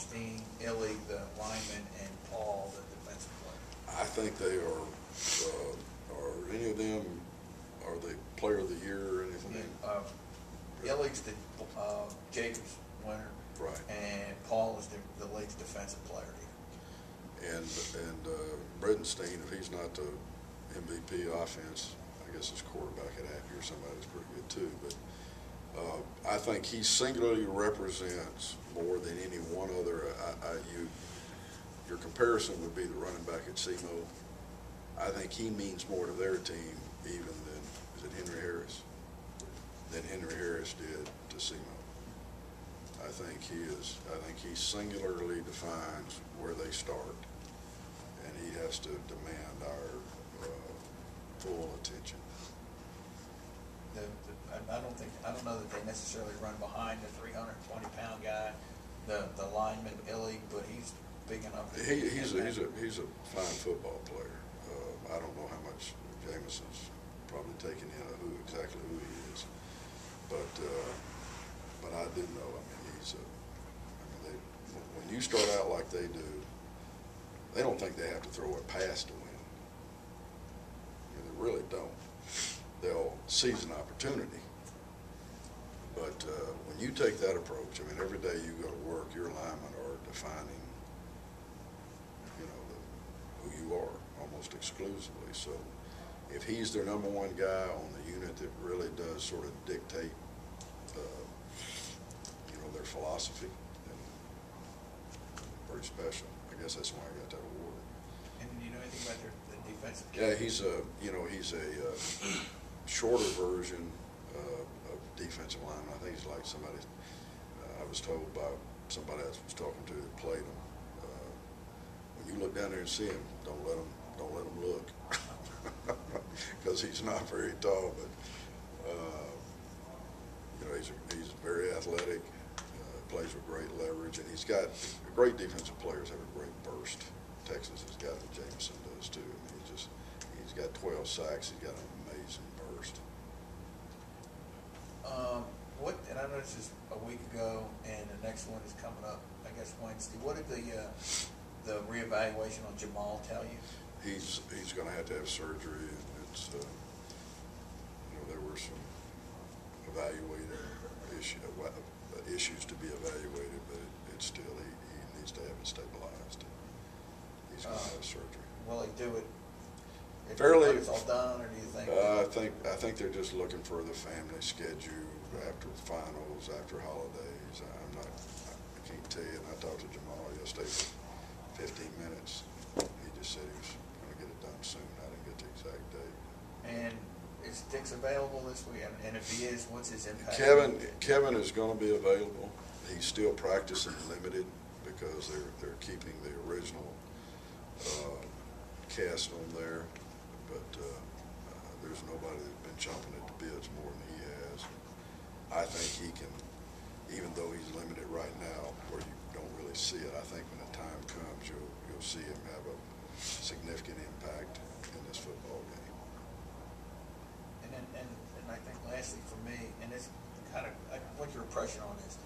Steen, Illy, the lineman, and Paul, the defensive player? I think they are any of them, are they player of the year or anything? Illy's the Jacobs winner. Right. And Paul is the league's defensive player. And Bredenstein, if he's not the MVP offense, I guess his quarterback at Appy or somebody's pretty good too. But I think he singularly represents more than any one other. Your comparison would be the running back at SEMO. I think he means more to their team even than, is it Henry Harris? Than Henry Harris did to SEMO. I think he singularly defines where they start, and he has to demand our full attention. I don't know that they necessarily run behind the 320-pound guy, the lineman Illy, but he's big enough. He's a fine football player. I don't know how much Jameson's probably taken in exactly who he is, but I do know. When you start out like they do, they don't think they have to throw a pass to win. They really don't. They'll seize an opportunity. But when you take that approach, every day you go to work, your linemen are defining, who you are almost exclusively. So if he's their number one guy on the unit that really does sort of dictate, their philosophy, then pretty special. I guess that's why I got that award. And do you know anything about the defensive? Yeah, he's a shorter version of defensive lineman. I think he's like somebody. I was told by somebody I was talking to that played him. When you look down there and see him, don't let him look, because he's not very tall. But he's very athletic. Plays with great leverage, and he's got great defensive players have a great burst. Texas has got it. Jameson does too. He's got 12 sacks. He's got an amazing burst. And I know this is a week ago, and the next one is coming up, I guess, Wednesday. What did the reevaluation on Jamal tell you? He's going to have surgery, and it's there were some issues to be evaluated, but it's still he needs to have it stabilized. He's going to have surgery. Will he do it? Fairly. It's all done, or do you think? I think they're just looking for the family schedule after finals, after holidays. I can't tell you. And I talked to Jamal yesterday for 15 minutes. He just said he was going to get it done soon. I didn't get the exact date. And is Dix available this week? And if he is, what's his impact? Kevin is going to be available. He's still practicing limited because they're keeping the original cast on there. But there's nobody that's been chomping at the bits more than he has. I think he can, even though he's limited right now, where you don't really see it. I think when the time comes, you'll see him have a significant impact in this football game. And I think lastly for me, and it's kind of, what's your impression on this?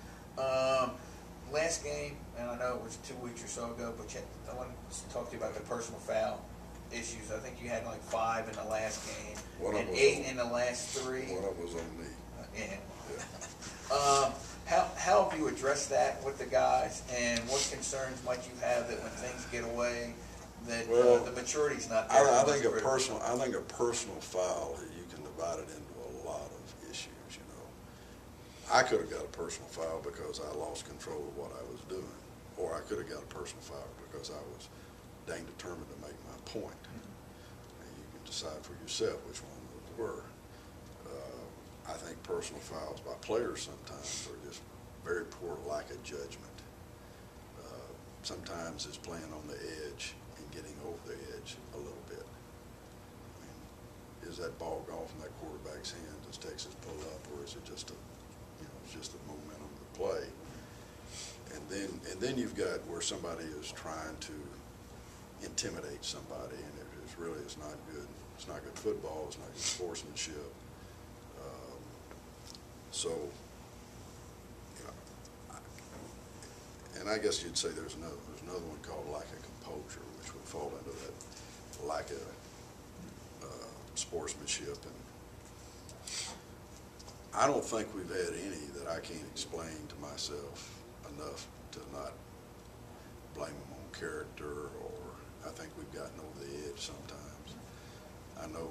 Last game, and I know it was 2 weeks or so ago, but I want to talk to you about the personal foul issues. I think you had like 5 in the last game, and 8 in the last 3. One of them was on me. Yeah. How have you addressed that with the guys, and what concerns might you have that when things get away, that the maturity's not there? I think a personal foul, you can divide it into a lot of issues. I could have got a personal foul because I lost control of what I was doing, or I could have got a personal foul because I was dang determined to make my point. And you can decide for yourself which one those were. I think personal fouls by players sometimes are just very poor lack of judgment. Sometimes it's playing on the edge and getting over the edge a little bit. Is that ball gone from that quarterback's hand? Does Texas pull up, or is it just the momentum of the play? And then you've got where somebody is trying to intimidate somebody, and it's not good. It's not good football. It's not good sportsmanship. So and I guess you'd say there's another one called lack of composure, which would fall into that lack of sportsmanship. And I don't think we've had any that I can't explain to myself enough to not blame them on character, or I think we've gotten over the edge sometimes. I know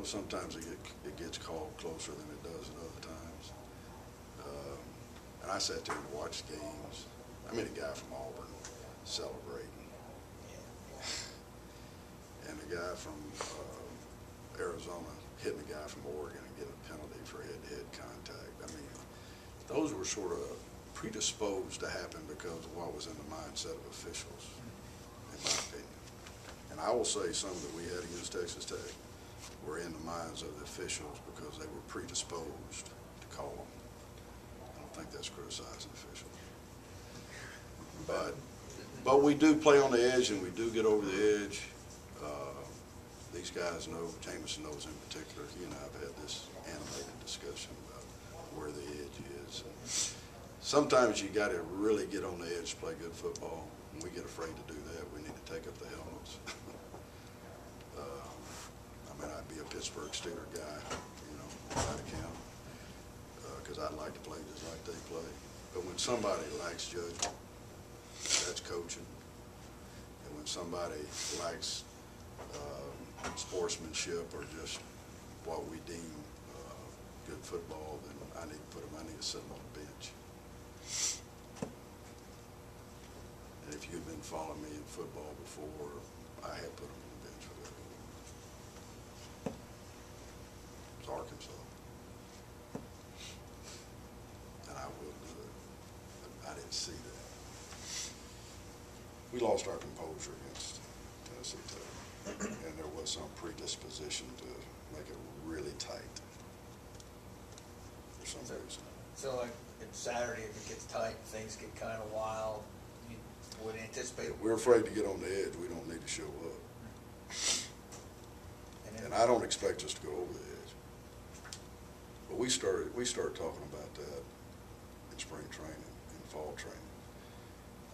sometimes it gets called closer than it does at other times. And I sat there and watched games. I mean, a guy from Auburn celebrating, and a guy from Arizona hitting a guy from Oregon and getting a penalty for head-to-head contact. I mean, those were sort of predisposed to happen because of what was in the mindset of officials, in my opinion. And I will say some that we had against Texas Tech were in the minds of the officials because they were predisposed to call them. I don't think that's criticizing officials. But we do play on the edge, and we do get over the edge. These guys know, Jameson knows in particular, he and I have had this animated discussion about where the edge is. And sometimes you got to really get on the edge to play good football. When we get afraid to do that, we need to take up the helmets. I mean, I'd be a Pittsburgh Steelers guy, out of count, because I'd like to play just like they play. But when somebody lacks judgment, that's coaching. And when somebody lacks sportsmanship or just what we deem good football, then I need to sit them on the bench. And if you've been following me in football before, I have put them on the bench for that. It's Arkansas. And I will do it. But I didn't see that. We lost our composure against Tennessee Tech. And there was some predisposition to make it really tight for some reason. So like it's Saturday, if it gets tight, things get kind of wild, you would anticipate. We're afraid to get on the edge. We don't need to show up. And I don't expect us to go over the edge. But we started talking about that in spring training, in fall training.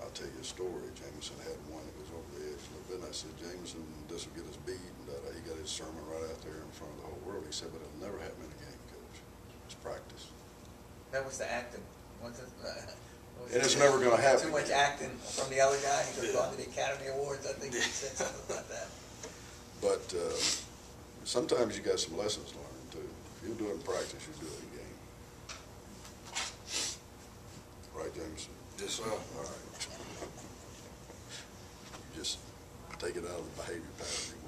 I'll tell you a story. Jameson had one that was over the edge a little bit, and I said, Jameson, this will get us beat, and he got his sermon right out there in front of the whole world. He said, but it'll never happen in a game, Coach. It's practice. That was the acting. And it's never going to happen. Too much acting from the other guy. He could have gone to the Academy Awards. I think he said something about that. But sometimes you got some lessons learned, too. If you do it in practice, you do it in game. Right, Jameson? Yes, sir. All right. You just take it out of the behavior pattern.